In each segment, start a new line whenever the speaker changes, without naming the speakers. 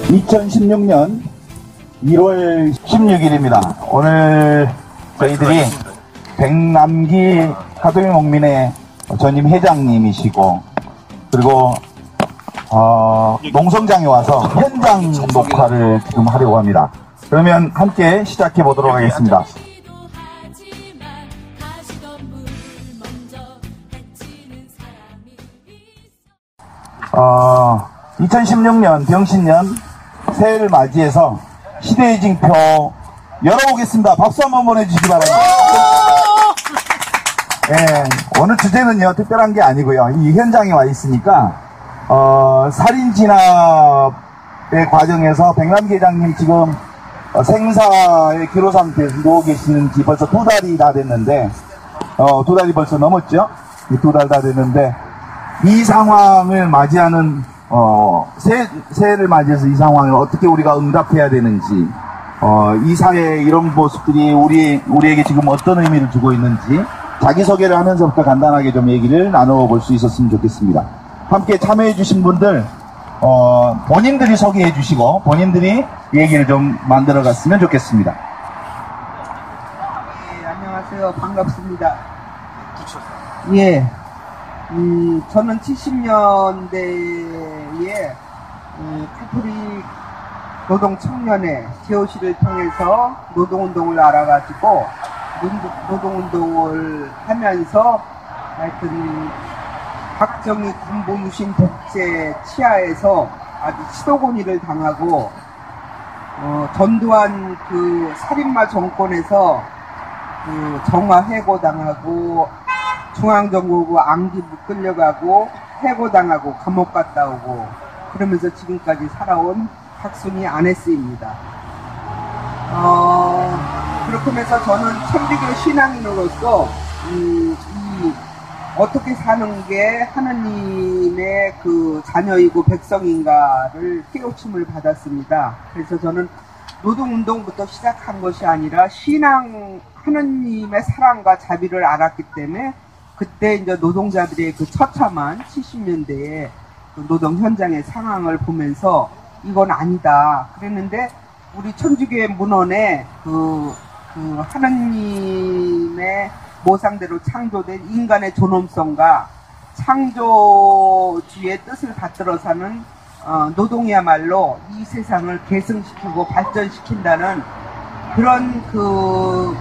2016년 1월 16일입니다. 오늘 저희들이 백남기 하동농민회 전임 회장님이시고 그리고 농성장에 와서 현장 녹화를 지금 하려고 합니다. 그러면 함께 시작해 보도록 하겠습니다. 2016년 병신년 새해를 맞이해서 시대의 징표 열어보겠습니다. 박수 한번 보내주시기 바랍니다. 네, 오늘 주제는요 특별한 게 아니고요, 이 현장에 와 있으니까 살인 진압의 과정에서 백남기 회장님 지금 생사의 기로 상태에서 누워 계시는 지 벌써 2달이 다 됐는데 2달이 벌써 넘었죠. 2달 다 됐는데 이 상황을 맞이하는 새해를 맞이해서 이 상황을 어떻게 우리가 응답해야 되는지, 이 사회의 이런 모습들이 우리에게 지금 어떤 의미를 주고 있는지 자기소개를 하면서부터 간단하게 좀 얘기를 나눠볼 수 있었으면 좋겠습니다. 함께 참여해 주신 분들 본인들이 소개해 주시고 본인들이 얘기를 좀 만들어 갔으면 좋겠습니다.
예, 안녕하세요. 반갑습니다. 예. 저는 70년대에 카톨릭 노동청년회 GOC를 통해서 노동운동을 알아가지고 노동운동을 하면서 하여튼 박정희 군부 유신 독재 치하에서 아주 시도곤이를 당하고 전두환 그 살인마 정권에서 그 정화해고 당하고 중앙정보부 안기부 끌려가고 해고당하고 감옥 갔다 오고 그러면서 지금까지 살아온 박순희 아네스입니다. 그렇게 하면서 저는 천주교 신앙인으로서 어떻게 사는 게 하느님의 그 자녀이고 백성인가를 깨우침을 받았습니다. 그래서 저는 노동운동부터 시작한 것이 아니라 신앙, 하느님의 사랑과 자비를 알았기 때문에 그때 이제 노동자들의 그 처참한 70년대에 그 노동 현장의 상황을 보면서 이건 아니다 그랬는데, 우리 천주교의 문헌에 그 하느님의 모상대로 창조된 인간의 존엄성과 창조주의 뜻을 받들어 사는 노동이야말로 이 세상을 계승시키고 발전시킨다는 그런 그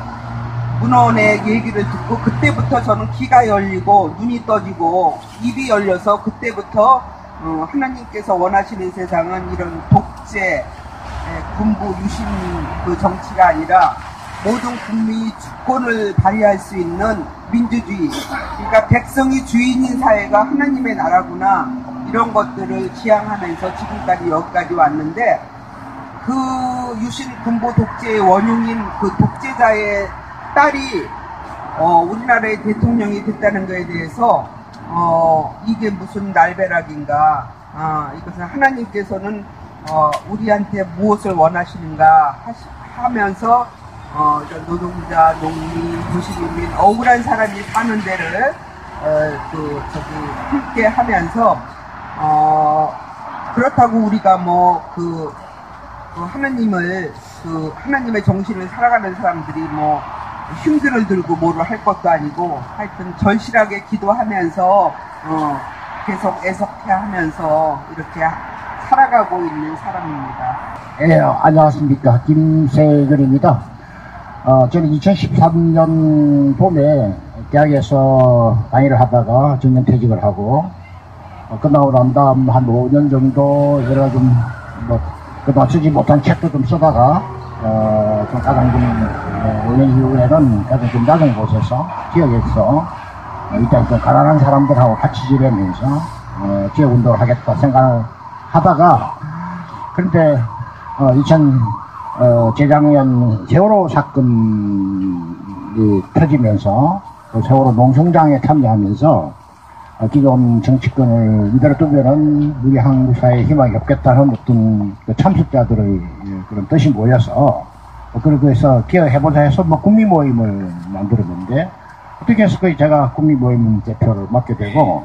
문헌의 얘기를 듣고 그때부터 저는 귀가 열리고 눈이 떠지고 입이 열려서 그때부터 하나님께서 원하시는 세상은 이런 독재, 군부, 유신 그 정치가 아니라 모든 국민이 주권을 발휘할 수 있는 민주주의, 그러니까 백성이 주인인 사회가 하나님의 나라구나, 이런 것들을 지향하면서 지금까지 여기까지 왔는데, 그 유신 군부 독재의 원흉인 그 독재자의 딸이 우리나라의 대통령이 됐다는 것에 대해서 이게 무슨 날벼락인가, 이것은 하나님께서는 우리한테 무엇을 원하시는가 하면서 노동자, 농민, 도시민민 억울한 사람이 사는 데를 함께 하면서 그렇다고 우리가 하나님의 정신을 살아가는 사람들이 힘들을 들고 뭐를 할 것도 아니고, 하여튼 절실하게 기도하면서 계속 애석해 하면서 이렇게 살아가고 있는 사람입니다.
예, 안녕하십니까. 김세근입니다. 저는 2013년 봄에 대학에서 강의를 하다가 정년퇴직을 하고, 끝나고 난 다음 한 5년 정도 여러 그동안 쓰지 못한 책도 좀 쓰다가, 좀 가장 5년 이후에는 가장 좀 낮은 곳에서, 지역에서, 일단 좀 가난한 사람들하고 같이 지내면서, 지역운동을 하겠다 생각을 하다가, 그런데, 재작년 세월호 사건이 터지면서, 그 세월호 농성장에 참여하면서, 기존 정치권을 이대로 두면은 우리 한국 사회에 희망이 없겠다는 어떤 참석자들의 그런 뜻이 모여서, 그러고 해서 기여해보자 해서 국민 모임을 만들었는데, 어떻게 해서 제가 국민 모임 대표를 맡게 되고,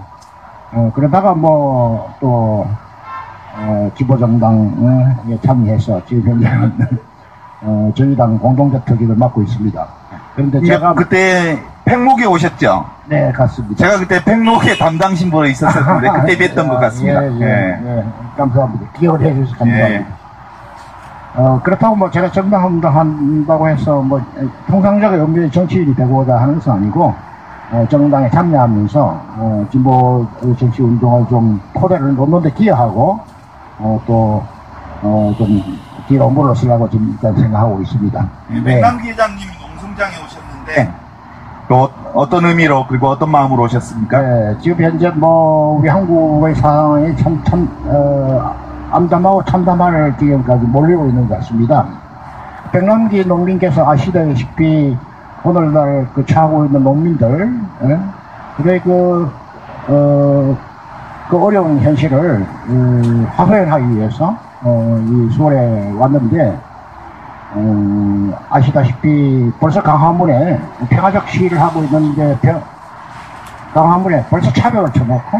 그러다가 또 기보정당에 참여해서 지금 현재는 저희 당 공동대표직을 맡고 있습니다. 그런데 제가
그때 팽목에 오셨죠?
네, 같습니다.
제가 그때 팽목에 담당 신부로 있었었는데 그때 뵀던 것 같습니다.
예, 감사합니다. 기억을 해주셔서 감사합니다.
예.
그렇다고 뭐 제가 정당한다고 해서 뭐 통상적인 연구의 정치인이 되고자 하는 것은 아니고 정당에 참여하면서 진보 정치 운동을 좀 토대를 놓는 데 기여하고 또 좀 기여 업무를 쓰려고 지금 일단 생각하고 있습니다.
백남기 회장님이 농성장에 오셨는데 또 어떤 의미로 그리고 어떤 마음으로 오셨습니까?
네, 지금 현재 뭐 우리 한국의 상황이 암담하고 참담할 지경까지 몰리고 있는 것 같습니다. 백남기 농민께서 아시다시피 오늘날 처하고 있는 농민들, 그래 그 어려운 현실을 하소연하기 위해서 이 서울에 왔는데 아시다시피 벌써 강화문에 평화적 시위를 하고 있는데 강화문에 벌써 차벽을 쳐놓고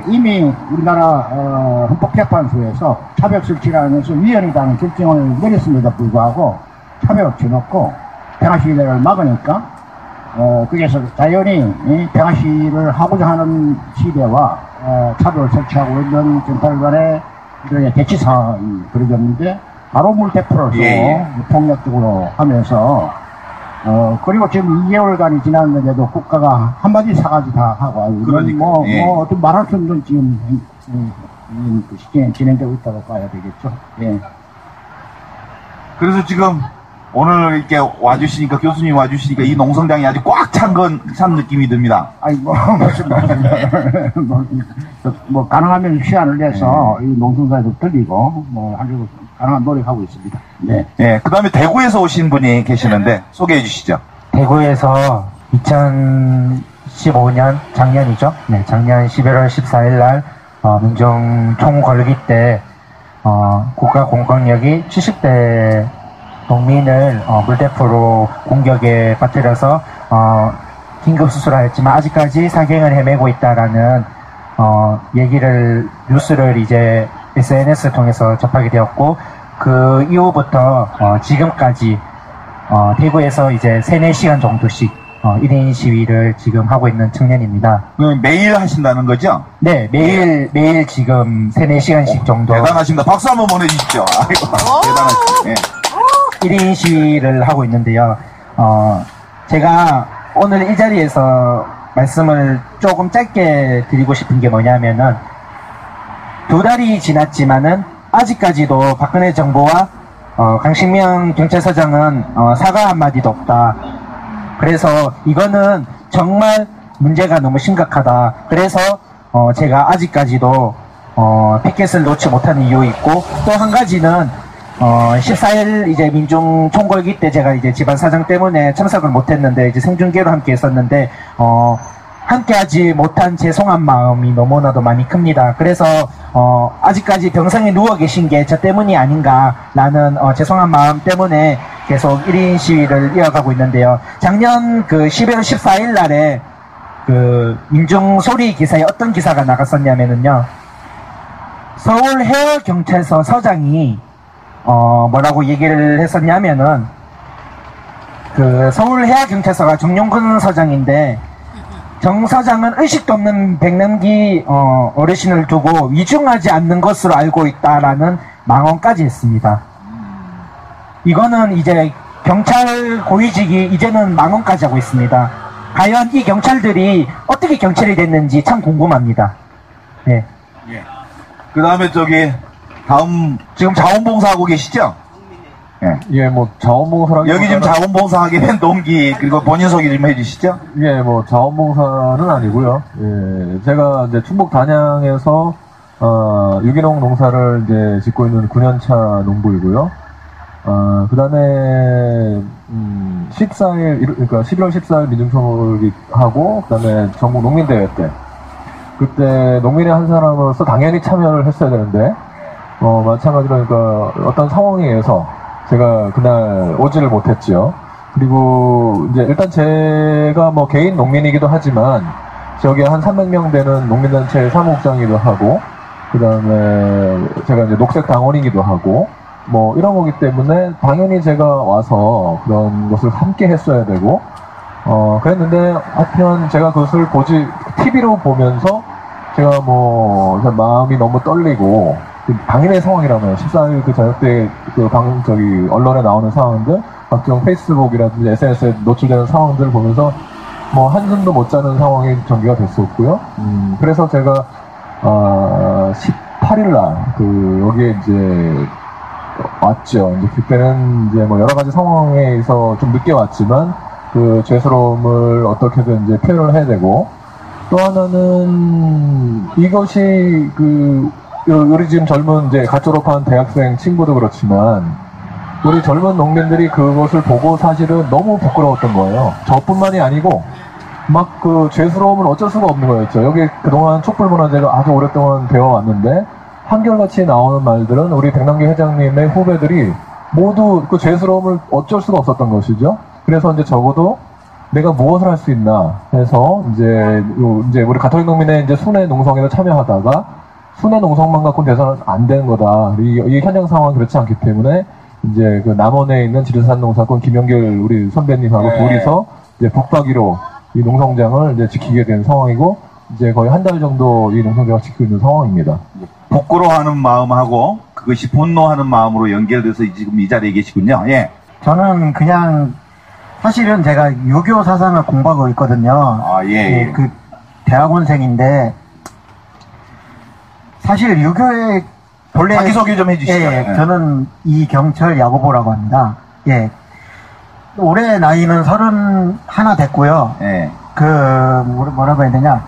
이미 우리나라 헌법재판소에서 차벽 설치라는 것은 위헌이라는 결정을 내렸음에도 불구하고 차벽을 쳐놓고 평화시위를 막으니까 거기에서 자연히 평화시위를 하고자 하는 시대와 차벽을 설치하고 있는 정파들 간의 대치상황이 벌어졌는데 바로 물대포로서 폭력적으로 하면서 그리고 지금 2개월간이 지났는데도 국가가 한마디 사과지 다 하고 뭐 어떤 말할 수 없는 지금 그 시기에 진행되고 있다고 봐야 되겠죠. 예.
그래서 지금 오늘 이렇게 와주시니까 교수님 와주시니까 이 농성장이 아주 꽉 찬 느낌이 듭니다.
아니 무슨 말이야. 뭐 가능하면 시간을 내서 이 농성장에도 들리고 뭐 아주 가능한 노력하고 있습니다. 네.
예. 그다음에 대구에서 오신 분이 계시는데 소개해 주시죠.
대구에서 2015년 작년이죠. 네, 작년 11월 14일 날 민중 총궐기 때 국가 공권력이 70대 농민을 물대포로 공격에 빠뜨려서 긴급 수술하였지만 아직까지 사경을 헤매고 있다라는 뉴스를 이제 SNS를 통해서 접하게 되었고 그 이후부터 지금까지 대구에서 이제 3-4시간 정도씩 1인 시위를 지금 하고 있는 청년입니다.
매일 하신다는 거죠?
네, 매일 지금 3-4시간씩 정도.
대단하십니다. 박수 한번 보내주십시오. 아이고, 대단하십니다. 예.
1인 시위를 하고 있는데요. 제가 오늘 이 자리에서 말씀을 조금 짧게 드리고 싶은 게 뭐냐면은 2달이 지났지만은 아직까지도 박근혜 정부와 강신명 경찰서장은 사과 한마디도 없다. 그래서 이거는 정말 문제가 너무 심각하다. 그래서 제가 아직까지도 피켓을 놓지 못하는 이유 있고 또 한 가지는 14일 이제 민중 총궐기 때 제가 이제 집안 사정 때문에 참석을 못했는데 이제 생중계로 함께 했었는데 함께하지 못한 죄송한 마음이 너무나도 많이 큽니다. 그래서 아직까지 병상에 누워 계신 게 저 때문이 아닌가라는 죄송한 마음 때문에 계속 1인 시위를 이어가고 있는데요. 작년 그 11월 14일 날에 그 민중 소리 기사에 어떤 기사가 나갔었냐면은요. 서울 해월경찰서 서장이 뭐라고 얘기를 했었냐면은 그 서울 해양경찰서가 정용근 서장인데 정 서장은 의식도 없는 백남기 어르신을 두고 위중하지 않는 것으로 알고 있다라는 망언까지 했습니다. 이거는 이제 경찰 고위직이 이제는 망언까지 하고 있습니다. 과연 이 경찰들이 어떻게 경찰이 됐는지 참 궁금합니다. 네.
예. 그 다음에 다음 지금 자원봉사하고 계시죠?
예, 뭐 자원봉사라기
여기 지금 자원봉사하게 된 동기 그리고 본인 소개 좀 해주시죠?
예, 뭐 자원봉사는 아니고요. 예, 제가 이제 충북 단양에서 유기농 농사를 이제 짓고 있는 9년차 농부이고요. 그다음에 14일 그러니까 11월 14일 민중총궐기 하고 그다음에 전국 농민대회 때 그때 농민의 한 사람으로서 당연히 참여를 했어야 되는데 마찬가지로 그러니까 어떤 상황에 의해서 제가 그날 오지를 못했지요. 그리고 이제 일단 제가 뭐 개인 농민이기도 하지만 저기 한 300명 되는 농민단체 사무국장이기도 하고 그 다음에 제가 이제 녹색 당원이기도 하고, 뭐 이런 거기 때문에 당연히 제가 와서 그런 것을 함께 했어야 되고, 그랬는데 하필 제가 그것을 TV로 보면서 제가 뭐 마음이 너무 떨리고, 당연의 상황이라면 14일 그 저녁 때 언론에 나오는 상황들, 각종 페이스북이라든지 SNS에 노출되는 상황들을 보면서 뭐 한숨도 못 자는 상황이 전개가 됐었고요. 그래서 제가 18일 날 여기에 이제 왔죠. 이제 그때는 이제 뭐 여러 가지 상황에서 좀 늦게 왔지만 그 죄스러움을 어떻게든 이제 표현을 해야 되고, 또 하나는 이것이 우리 지금 젊은 이제 갓 졸업한 대학생 친구도 그렇지만 우리 젊은 농민들이 그것을 보고 사실은 너무 부끄러웠던 거예요. 저뿐만이 아니고 막 그 죄스러움은 어쩔 수가 없는 거였죠. 여기 그동안 촛불문화제가 아주 오랫동안 되어왔는데 한결같이 나오는 말들은 우리 백남기 회장님의 후배들이 모두 그 죄스러움을 어쩔 수가 없었던 것이죠. 그래서 이제 적어도 내가 무엇을 할 수 있나 해서 이제 우리 가톨릭 농민의 이제 순회 농성에도 참여하다가 순회 농성만 갖고는 대선은 안 되는 거다. 이 현장 상황은 그렇지 않기 때문에 이제 그 남원에 있는 지리산 농사꾼 김영길 우리 선배님하고 둘이서 이제 북박이로 이 농성장을 이제 지키게 된 상황이고, 이제 거의 한 달 정도 이 농성장을 지키고 있는 상황입니다.
부끄러워하는 마음하고 그것이 분노하는 마음으로 연결돼서 지금 이 자리에 계시군요. 예.
저는 그냥 사실은 제가 유교 사상을 공부하고 있거든요.
예.
그 대학원생인데 사실 유교의 본래
자기소개 좀 해주시죠.
예, 저는 이경철 야고보라고 합니다. 예. 올해 나이는 31 됐고요.
예.
뭐라고 해야 되냐.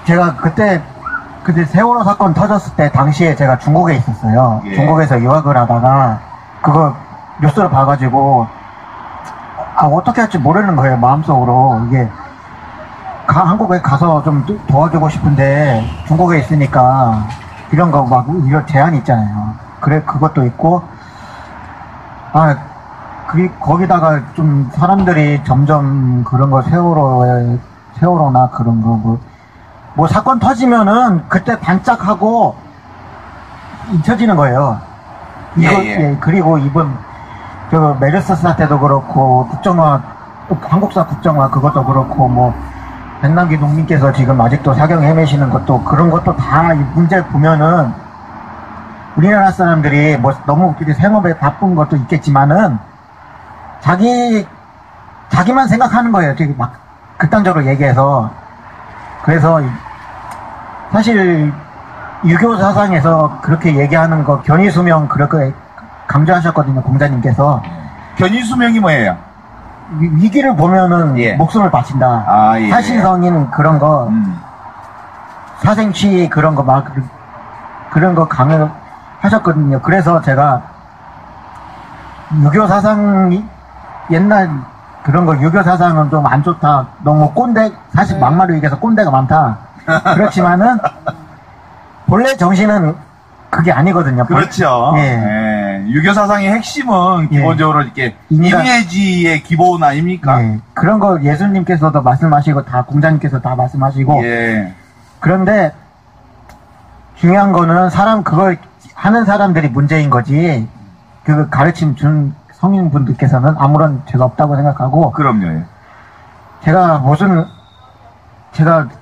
제가 그때 세월호 사건 터졌을 때 당시에 제가 중국에 있었어요.
예.
중국에서 유학을 하다가 그거 뉴스를 봐가지고 어떻게 할지 모르는 거예요. 마음속으로. 이게 한국에 가서 좀 도와주고 싶은데 중국에 있으니까 이런 거 막 이런 제한이 있잖아요. 그것도 있고 거기다가 좀 사람들이 점점 그런 거 세월호나 그런 거 뭐 사건 터지면은 그때 반짝하고 잊혀지는 거예요.
예.
그리고 이번 메르스 사태도 그렇고 한국사 국정화 그것도 그렇고 뭐 백남기 농민께서 지금 아직도 사경 헤매시는 것도 그런 것도 다 이 문제 보면은 우리나라 사람들이 뭐 너무 생업에 바쁜 것도 있겠지만은 자기만 생각하는 거예요. 되게 막 극단적으로 얘기해서. 그래서 사실 유교 사상에서 그렇게 얘기하는 거 견이수명 그렇게 강조하셨거든요. 공자님께서.
견인수명이 뭐예요?
위기를 보면은
예.
목숨을 바친다.
예.
사신성인 그런 거 사생취 그런 거 그런 거 강요하셨거든요. 그래서 제가 유교 사상이 옛날 그런 거 유교 사상은 좀 안 좋다. 너무 사실 막말로 얘기해서 꼰대가 많다. 그렇지만은 본래 정신은 그게 아니거든요.
그렇죠.
예.
유교 사상의 핵심은
예.
기본적으로 이렇게 인예지의 기본 아닙니까?
예. 그런 거 예수님께서도 말씀하시고 다 공자님께서 다 말씀하시고.
예.
그런데 중요한 거는 그걸 하는 사람들이 문제인 거지. 그 가르침 준 성인분들께서는 아무런 죄가 없다고 생각하고.
그럼요. 예.
제가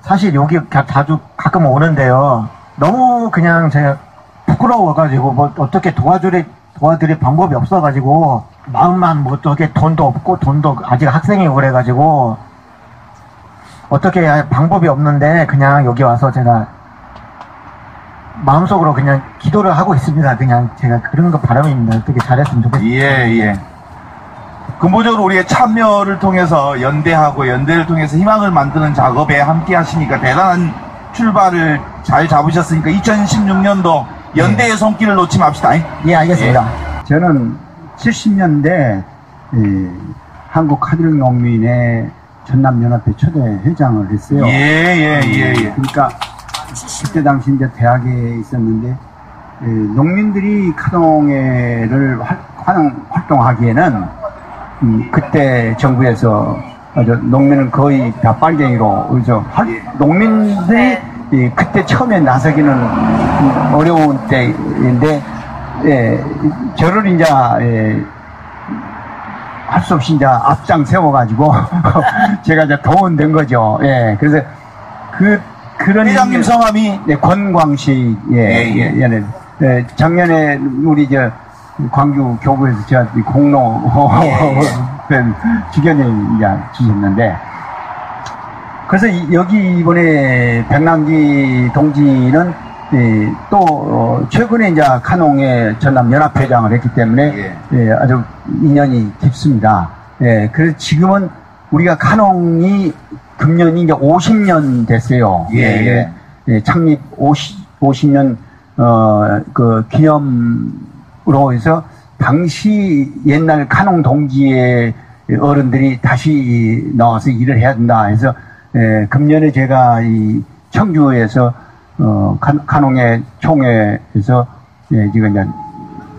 사실 여기 자주 가끔 오는데요. 너무 그냥 제가 부끄러워가지고 뭐 어떻게 도와드릴 방법이 없어가지고 마음만 뭐 어떻게 돈도 없고 돈도 아직 학생이고 그래가지고 어떻게 할 방법이 없는데 그냥 여기 와서 제가 마음속으로 그냥 기도를 하고 있습니다. 그냥 제가 그런 거 바람입니다. 어떻게 잘했으면 좋겠어요.
예. 근본적으로 우리의 참여를 통해서 연대를 통해서 희망을 만드는 작업에 함께 하시니까 대단한 출발을 잘 잡으셨으니까 2016년도 연대의 손길을 놓지 맙시다.
예, 알겠습니다.
저는 70년대 한국 카톨릭 농민의 전남연합회 초대 회장을 했어요.
예.
그러니까 그때 당시 이제 대학에 있었는데 농민들이 카동회를 활동하기에는 그때 정부에서 농민은 거의 다 빨갱이로 농민들이 그때 처음에 나서기는 어려운 때인데, 예, 저를 이제, 할 수 없이 이제 앞장 세워가지고, 제가 이제 도움된 거죠. 예, 그래서 그런.
회장님 성함이?
네, 권광식, 작년에 우리 광주 교구에서 제가 공로, 주견을 이제 주셨는데, 그래서 여기 이번에 백남기 동지는 또 최근에 이제 카농의 전남 연합회장을 했기 때문에 아주 인연이 깊습니다. 그래서 지금은 우리가 카농이 금년이 이제 50년 됐어요. 창립 50년 그 기념으로 해서 당시 옛날 카농 동지의 어른들이 다시 나와서 일을 해야 된다 해서 금년에 제가 이 청주에서 카농의 총회에서 지금 이제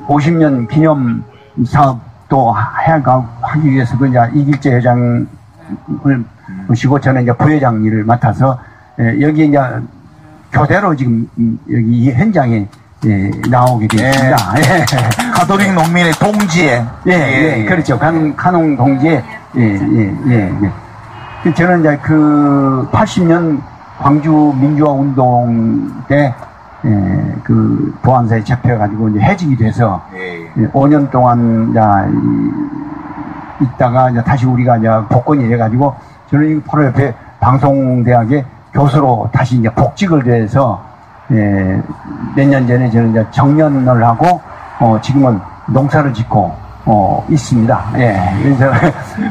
50년 기념 사업도 하기 위해서 그 이제 이길재 회장을 모시고 저는 이제 부회장 일을 맡아서 여기 이제 교대로 지금 여기 이 현장에 나오게 되었습니다.
가톨릭 농민의 동지에.
그렇죠. 카농 동지에, 저는 이제 그 80년 광주 민주화 운동 때, 그 보안사에 잡혀가지고 이제 해직이 돼서, 5년 동안 있다가 이제 다시 우리가 이제 복권이 돼가지고, 저는 바로 옆에 방송대학의 교수로 다시 이제 복직을 돼서, 몇 년 전에 저는 이제 정년을 하고, 지금은 농사를 짓고, 있습니다. 그래서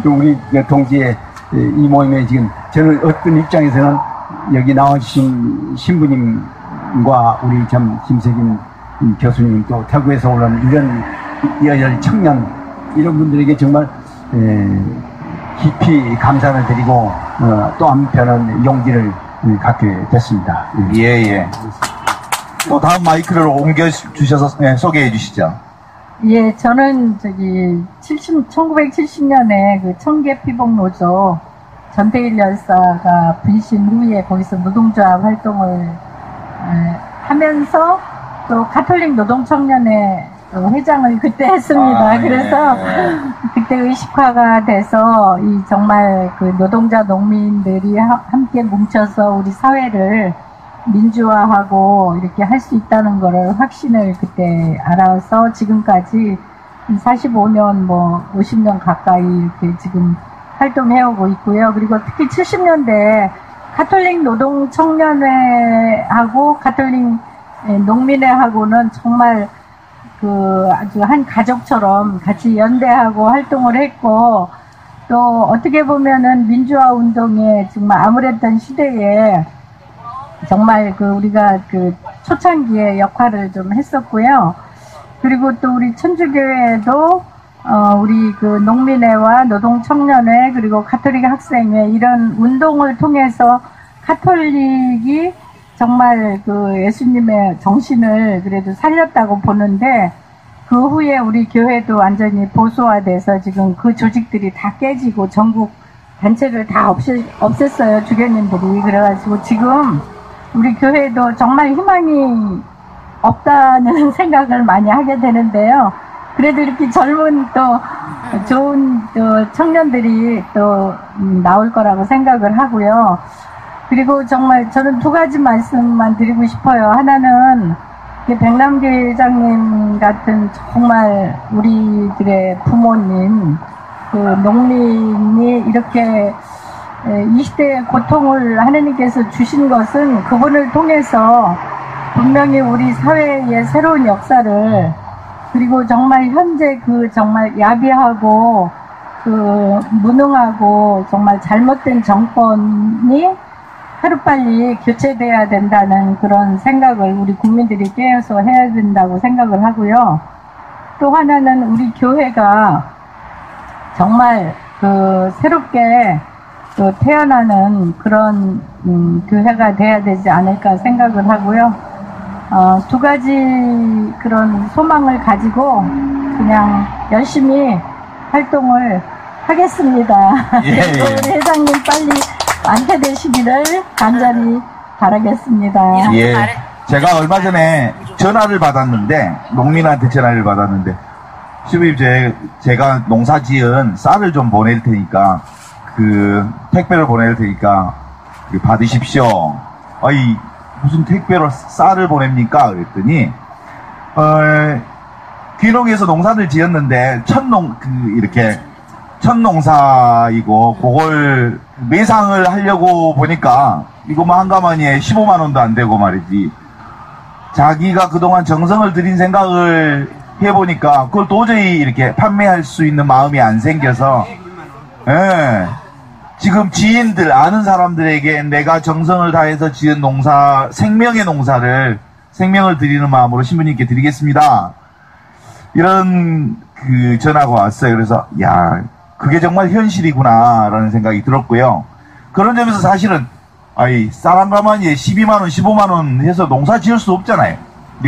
우리 동지의 이 모임에 지금 저는 어떤 입장에서는 여기 나와주신 신부님과 우리 김세진 교수님 또 태국에서 오는 이런 여열 청년 이런 분들에게 정말 깊이 감사를 드리고 또 한편은 용기를 갖게 됐습니다.
또 다음 마이크를 옮겨주셔서 소개해 주시죠.
예, 저는 1970년에 그 청계피복노조 전태일 열사가 분신 후에 거기서 노동조합 활동을 하면서 또 가톨릭 노동청년회 회장을 그때 했습니다. 그래서 그때 의식화가 돼서 이 정말 그 노동자 농민들이 함께 뭉쳐서 우리 사회를 민주화하고 이렇게 할 수 있다는 거를 확신을 그때 알아서 지금까지 45년 50년 가까이 이렇게 지금 활동해오고 있고요. 그리고 특히 70년대 가톨릭 노동 청년회하고 가톨릭 농민회하고는 정말 그 아주 한 가족처럼 같이 연대하고 활동을 했고, 또 어떻게 보면은 민주화 운동에 정말 암울했던 시대에 정말 그 우리가 그 초창기에 역할을 좀 했었고요. 그리고 또 우리 천주교회도 우리 그 농민회와 노동청년회 그리고 가톨릭 학생회 이런 운동을 통해서 가톨릭이 정말 그 예수님의 정신을 그래도 살렸다고 보는데, 그 후에 우리 교회도 완전히 보수화돼서 지금 그 조직들이 다 깨지고 전국 단체를 다 없앴어요, 주교님들이. 그래가지고 지금 우리 교회도 정말 희망이 없다는 생각을 많이 하게 되는데요. 그래도 이렇게 젊은 또 좋은 또 청년들이 또 나올 거라고 생각을 하고요. 그리고 정말 저는 두 가지 말씀만 드리고 싶어요. 하나는 백남기 회장님 같은 정말 우리들의 부모님, 그 농민이 이렇게 이 시대의 고통을 하느님께서 주신 것은 그분을 통해서 분명히 우리 사회의 새로운 역사를, 그리고 정말 현재 그 정말 야비하고 그 무능하고 정말 잘못된 정권이 하루빨리 교체돼야 된다는 그런 생각을 우리 국민들이 깨어서 해야 된다고 생각을 하고요. 또 하나는 우리 교회가 정말 그 새롭게 또 태어나는 그런 교회가 돼야 되지 않을까 생각을 하고요. 두 가지 그런 소망을 가지고 그냥 열심히 활동을 하겠습니다. 우리 회장님 빨리 안퇴되시기를 간절히 바라겠습니다.
예. 제가 얼마 전에 전화를 받았는데, 농민한테 전화를 받았는데, 시부님, 제가 농사 지은 쌀을 좀 보낼 테니까, 택배를 보낼 테니까, 받으십시오. 아이, 무슨 택배로 쌀을 보냅니까? 그랬더니, 귀농에서 농사를 지었는데, 첫농사이고, 그걸 매상을 하려고 보니까, 이거 뭐 한 가마니에 15만원도 안 되고 말이지. 자기가 그동안 정성을 들인 생각을 해보니까, 그걸 도저히 이렇게 판매할 수 있는 마음이 안 생겨서, 예. 지금 지인들, 아는 사람들에게 내가 정성을 다해서 지은 농사, 생명의 농사를, 생명을 드리는 마음으로 신부님께 드리겠습니다. 이런 전화가 왔어요. 그래서, 야, 그게 정말 현실이구나, 라는 생각이 들었고요. 그런 점에서 사실은, 쌀 한 가마니에 12만원, 15만원 해서 농사 지을 수 없잖아요.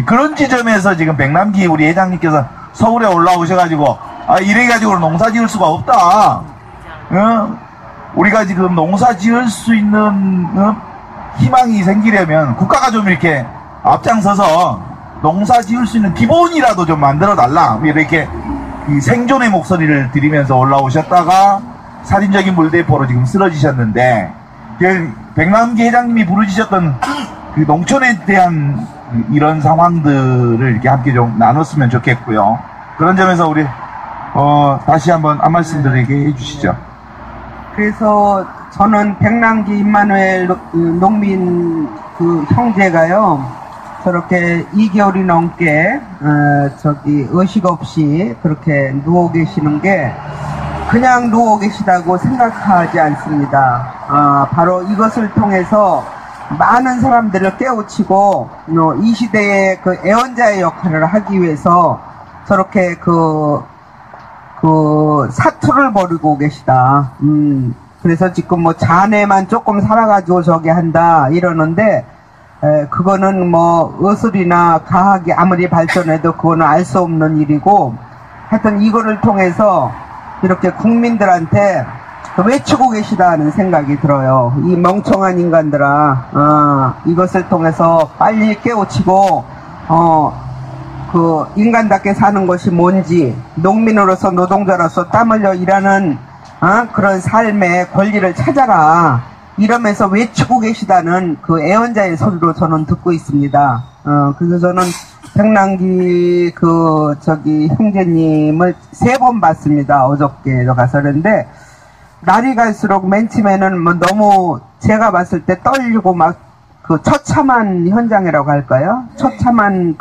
그런 지점에서 지금 백남기 우리 회장님께서 서울에 올라오셔가지고, 이래가지고 농사 지을 수가 없다. 우리가 지금 농사 지을 수 있는, 희망이 생기려면 국가가 좀 이렇게 앞장서서 농사 지을 수 있는 기본이라도 좀 만들어 달라. 이렇게 생존의 목소리를 드리면서 올라오셨다가 살인적인 물대포로 지금 쓰러지셨는데, 백남기 회장님이 부르짖었던 농촌에 대한 이런 상황들을 이렇게 함께 좀 나눴으면 좋겠고요. 그런 점에서 우리 다시 한번 한 말씀 드리게 해주시죠.
그래서 저는 백남기 임마누엘 농민 형제가요, 저렇게 2개월이 넘게 의식 없이 그렇게 누워 계시는 게 그냥 누워 계시다고 생각하지 않습니다. 바로 이것을 통해서 많은 사람들을 깨우치고 이 시대의 애원자의 역할을 하기 위해서 저렇게 사투를 벌이고 계시다. 그래서 지금 뭐 자네만 조금 살아가지고 저기 한다 이러는데, 그거는 뭐 의술이나 과학이 아무리 발전해도 그거는 알 수 없는 일이고, 하여튼 이거를 통해서 이렇게 국민들한테 외치고 계시다는 생각이 들어요. 이 멍청한 인간들아, 이것을 통해서 빨리 깨우치고 인간답게 사는 것이 뭔지, 농민으로서 노동자로서 땀 흘려 일하는 그런 삶의 권리를 찾아라, 이러면서 외치고 계시다는 애원자의 소리로 저는 듣고 있습니다. 그래서 저는 백남기 형제님을 3번 봤습니다. 어저께도 가서. 그런데 날이 갈수록 맨 처음에는 뭐 너무 제가 봤을 때 떨리고 막 처참한 현장이라고 할까요? 처참한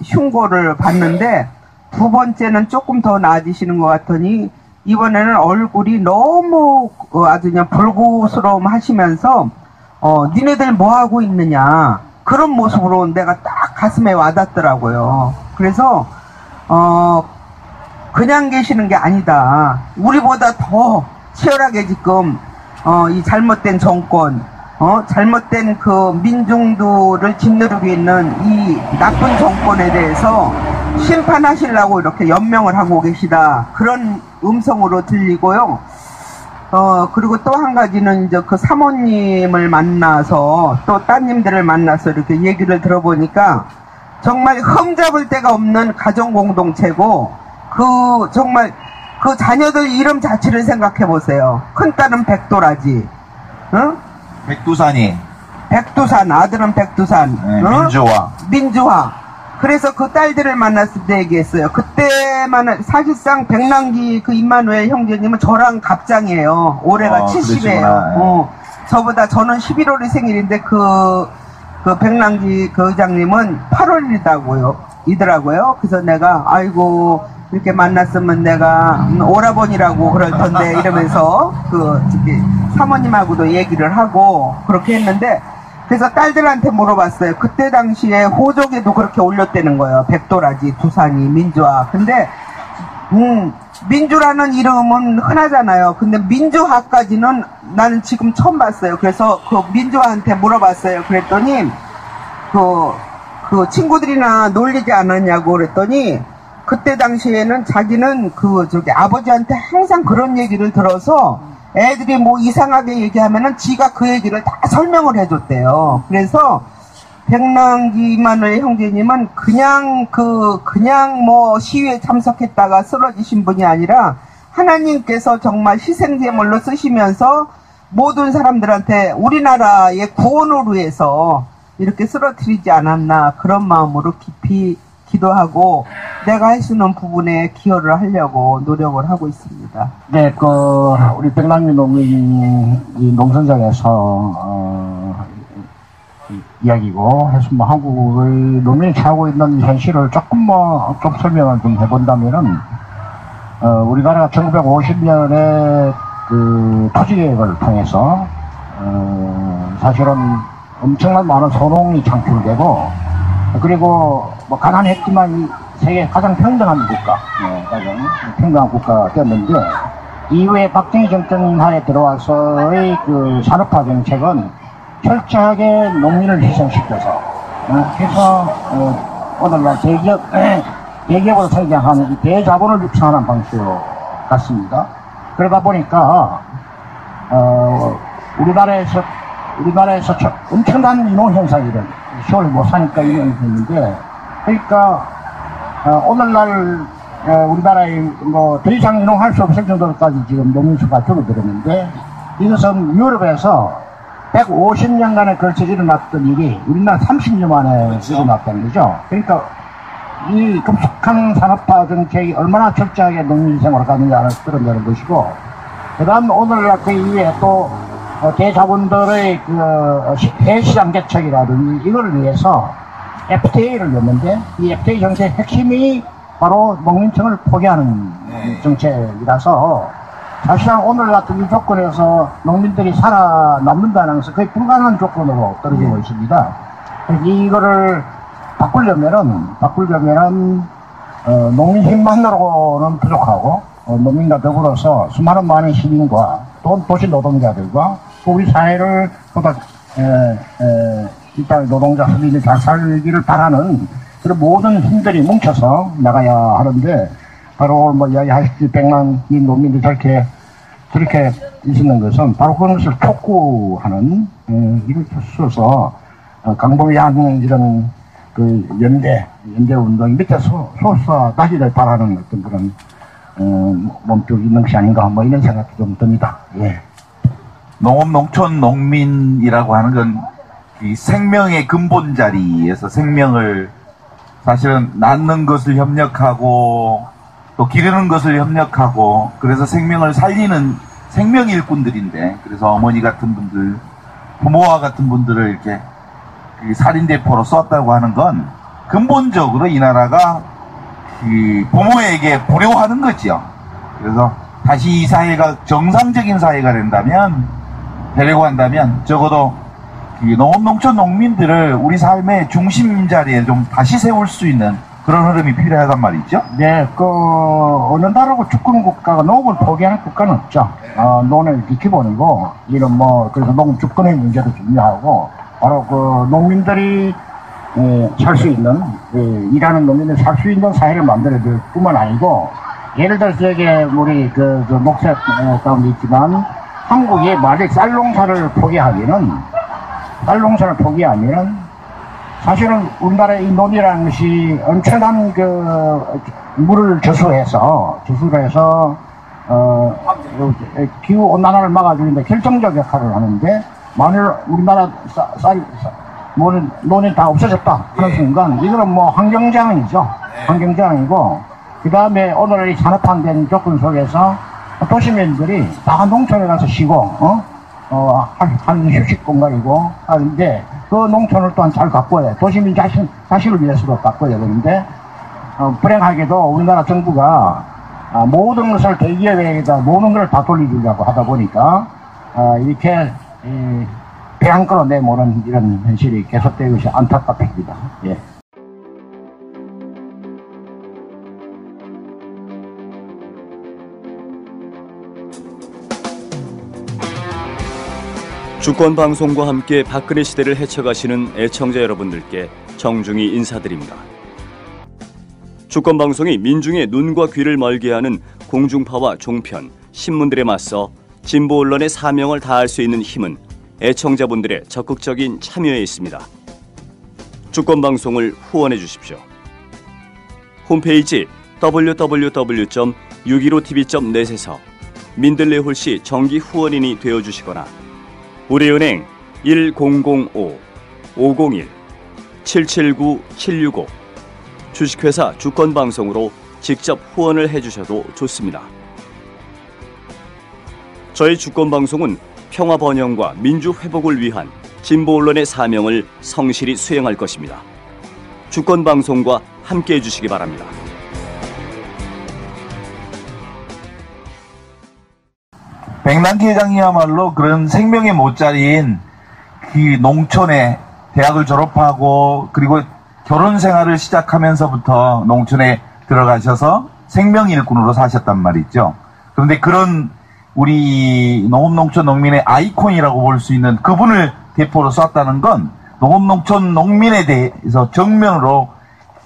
흉고를 봤는데, 2번째는 조금 더 나아지시는 것 같더니 이번에는 얼굴이 너무 아주 그냥 불구스러움 하시면서 니네들 뭐 하고 있느냐, 그런 모습으로 내가 딱 가슴에 와닿더라고요. 그래서 그냥 계시는 게 아니다. 우리보다 더 치열하게 지금 이 잘못된 정권, 잘못된 민중들을 짓누르고 있는 이 나쁜 정권에 대해서 심판하시려고 이렇게 연명을 하고 계시다, 그런 음성으로 들리고요. 그리고 또 한 가지는 이제 사모님을 만나서 또 따님들을 만나서 이렇게 얘기를 들어보니까 정말 흠잡을 데가 없는 가정 공동체고, 정말 자녀들 이름 자체를 생각해 보세요. 큰딸은 백도라지, 백두산, 아들은 백두산, 민주화. 그래서 그 딸들을 만났을 때 얘기했어요. 그때만 사실상 백남기 임마누엘 형제님은 저랑 갑장이에요. 올해가 70이에요. 저보다, 저는 11월이 생일인데 백남기 의장님은 8월이더라고요. 그래서 내가 아이고 이렇게 만났으면 내가 오라버니라고 그럴 텐데 이러면서 사모님하고도 얘기를 하고 그렇게 했는데, 그래서 딸들한테 물어봤어요. 그때 당시에 호적에도 그렇게 올렸다는 거예요. 백도라지, 두산이, 민주화. 근데 민주라는 이름은 흔하잖아요. 근데 민주화까지는 나는 지금 처음 봤어요. 그래서 민주화한테 물어봤어요. 그랬더니 친구들이나 놀리지 않았냐고 그랬더니, 그때 당시에는 자기는 아버지한테 항상 그런 얘기를 들어서 애들이 뭐 이상하게 얘기하면은 지가 그 얘기를 다 설명을 해줬대요. 그래서 백남기만의 형제님은 그냥 뭐 시위에 참석했다가 쓰러지신 분이 아니라 하나님께서 정말 희생제물로 쓰시면서 모든 사람들한테 우리나라의 구원을 위해서 이렇게 쓰러뜨리지 않았나, 그런 마음으로 깊이 기도하고 내가 할 수 있는 부분에 기여를 하려고 노력을 하고 있습니다.
네, 우리 백남기 농민 이 농선장에서 이야기고 해서 뭐 한국의 농민이 처하고 있는 현실을 조금 좀 설명을 좀 해본다면은 우리나라가 1950년에 그 토지개혁을 통해서 사실은 엄청난 많은 소농이 창출되고, 그리고 뭐 가난했지만 세계 가장 평등한 국가, 가장 평등한 국가가 되었는데, 이후에 박정희 정권 하에 들어와서의 그 산업화 정책은 철저하게 농민을 희생시켜서 해서 오늘날 대기업으로 성장하는 이 대자본을 육성하는 방식 같습니다. 그러다 보니까 우리나라에서 엄청난 인원 현상이 이런 시골 못 사니까 인원이 있는데, 그러니까 오늘날 우리나라에 뭐 더 이상 인용할 수 없을 정도까지 지금 농민수가 줄어들었는데, 이것은 유럽에서 150년간에 걸쳐 일어났던 일이 우리나라 30년 만에 일어났다는 거죠. 그러니까 이 급속한 산업화 정책이 얼마나 철저하게 농민생활을 가느냐를 드러내는 것이고, 그 다음 오늘날 그 이후에 또 대자본들의 그 해시장 개척이라든지 이걸 위해서 FTA를 냈는데, 이 FTA 정책의 핵심이 바로 농민층을 포기하는 정책이라서 사실상 오늘 같은 이 조건에서 농민들이 살아남는다는 것은 거의 불가능한 조건으로 떨어지고 있습니다. 이거를 바꾸려면은 농민 힘만으로는 부족하고, 농민과 더불어서 수많은 많은 시민과 또 도시 노동자들과 우리 사회를 보다 일단 노동자 서민이 잘 살기를 바라는 그런 모든 힘들이 뭉쳐서 나가야 하는데, 바로 뭐 이야기하셨듯이 백남기 농민들이 저렇게 있는 것은 바로 그것을 촉구하는 일을 써서 강봉양 이런 그 연대 운동 밑에 소수와 다시를 바라는 어떤 그런 몸쪽이 있는 것이 아닌가, 뭐 이런 생각도 좀 듭니다. 예.
농업, 농촌, 농민이라고 하는 건 이 생명의 근본 자리에서 생명을 사실은 낳는 것을 협력하고 또 기르는 것을 협력하고, 그래서 생명을 살리는 생명 일꾼들인데, 그래서 어머니 같은 분들, 부모와 같은 분들을 이렇게 살인대포로 쏘았다고 하는 건 근본적으로 이 나라가 부모에게 불효하는 거지요. 그래서 다시 이 사회가 정상적인 사회가 되려고 한다면 적어도 농업, 농촌, 농민들을 우리 삶의 중심 자리에 좀 다시 세울 수 있는 그런 흐름이 필요하단 말이죠.
네, 어느 나라고 주권 국가가 농업을 포기하는 국가는 없죠. 농업이 기본이고, 이런 그래서 농업 주권의 문제도 중요하고, 바로 농민들이 살 수 있는, 일하는 농민들이 살 수 있는 사회를 만들어야 될 뿐만 아니고, 예를 들어서 여기에 우리 녹색 가운데 있지만, 한국이 만약 쌀 농사를 포기하면은 사실은 우리나라의 이 논이라는 것이 엄청난 물을 저수해서 기후 온난화를 막아주는데 결정적 역할을 하는데, 만일 우리나라 논이 다 없어졌다 그런 순간 이거는 환경재앙이죠. 환경재앙이고, 그 다음에 오늘 이 산업화된 조건 속에서 도시민들이 다 농촌에 가서 쉬고 한 휴식 공간이고 하는데, 그 농촌을 또한 잘 가꿔야 돼. 도시민 자신을 위해서도 가꿔야 되는데, 불행하게도 우리나라 정부가 모든 것을 대기업에다 모든 걸 다 돌리려고 하다 보니까 이렇게 배 한 걸어 내모는 이런 현실이 계속되고 있어 안타깝습니다. 예.
주권방송과 함께 박근혜 시대를 헤쳐가시는 애청자 여러분들께 정중히 인사드립니다. 주권방송이 민중의 눈과 귀를 멀게 하는 공중파와 종편, 신문들에 맞서 진보 언론의 사명을 다할 수 있는 힘은 애청자분들의 적극적인 참여에 있습니다. 주권방송을 후원해 주십시오. 홈페이지 www.615tv.net에서 민들레 홀씨 정기 후원인이 되어주시거나 우리은행 1005-501-779-765 주식회사 주권방송으로 직접 후원을 해주셔도 좋습니다. 저희 주권방송은 평화 번영과 민주 회복을 위한 진보 언론의 사명을 성실히 수행할 것입니다. 주권방송과 함께해 주시기 바랍니다.
백남기 회장이야말로 그런 생명의 모짜리인 그 농촌에 대학을 졸업하고 그리고 결혼 생활을 시작하면서부터 농촌에 들어가셔서 생명일꾼으로 사셨단 말이죠. 그런데 그런 우리 농업농촌 농민의 아이콘이라고 볼 수 있는 그분을 대표로 쐈다는 건 농업농촌 농민에 대해서 정면으로